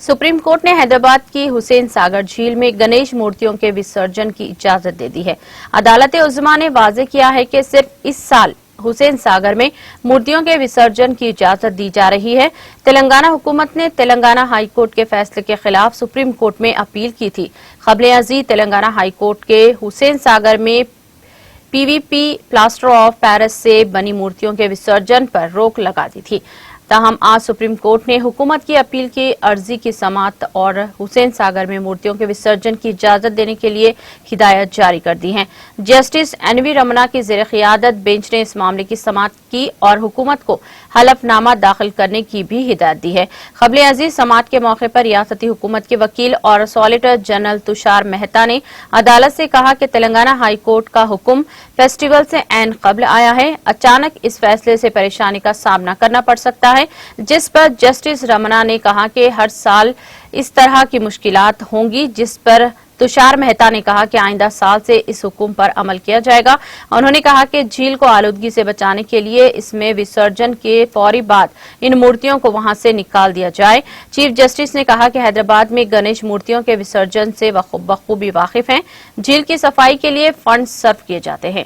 Supreme court ने हैदराबाद की हुसैन सागर झील में गणेश मूर्तियों के विसर्जन की इजाजत दे दी है। अदालत उज़्मा ने वाज़ेह किया है कि सिर्फ इस साल हुसैन सागर में मूर्तियों के विसर्जन की इजाजत दी जा रही है। तेलंगाना हुकूमत ने तेलंगाना हाई कोर्ट के फैसले के खिलाफ सुप्रीम कोर्ट में अपील की थी। क़ब्ल-ए-अज़ीज़ तेलंगाना हाई कोर्ट के हुसैन सागर में पीवीपी प्लास्टर ऑफ पेरिस से बनी मूर्तियों के विसर्जन पर रोक लगा दी थी। ताहम आज सुप्रीम कोर्ट ने हुकूमत की अपील की अर्जी की समाअत और हुसैन सागर में मूर्तियों के विसर्जन की इजाजत देने के लिए हिदायत जारी कर दी है। जस्टिस एनवी रमना की ज़ेर क़ियादत बेंच ने इस मामले की समाअत की और हुकूमत को हलफनामा दाखिल करने की भी हिदायत दी है। क़ब्ल-ए-अज़ीज़ समाअत के मौके पर रियासती हुकूमत के वकील और सॉलिसिटर जनरल तुषार मेहता ने अदालत से कहा कि तेलंगाना हाई कोर्ट का हुक्म फेस्टिवल से ऐन कब्ल आया है। अचानक इस फैसले से परेशानी का सामना करना पड़ सकता है, जिस पर जस्टिस रमना ने कहा कि हर साल इस तरह की मुश्किलात होंगी, जिस पर तुषार मेहता ने कहा कि आइंदा साल से इस हुक्म पर अमल किया जाएगा। उन्होंने कहा कि झील को आलूदगी से बचाने के लिए इसमें विसर्जन के फौरी बाद इन मूर्तियों को वहां से निकाल दिया जाए। चीफ जस्टिस ने कहा कि हैदराबाद में गणेश मूर्तियों के विसर्जन से बखूबी वाकिफ हैं। झील की सफाई के लिए फंड सर्व किए जाते हैं।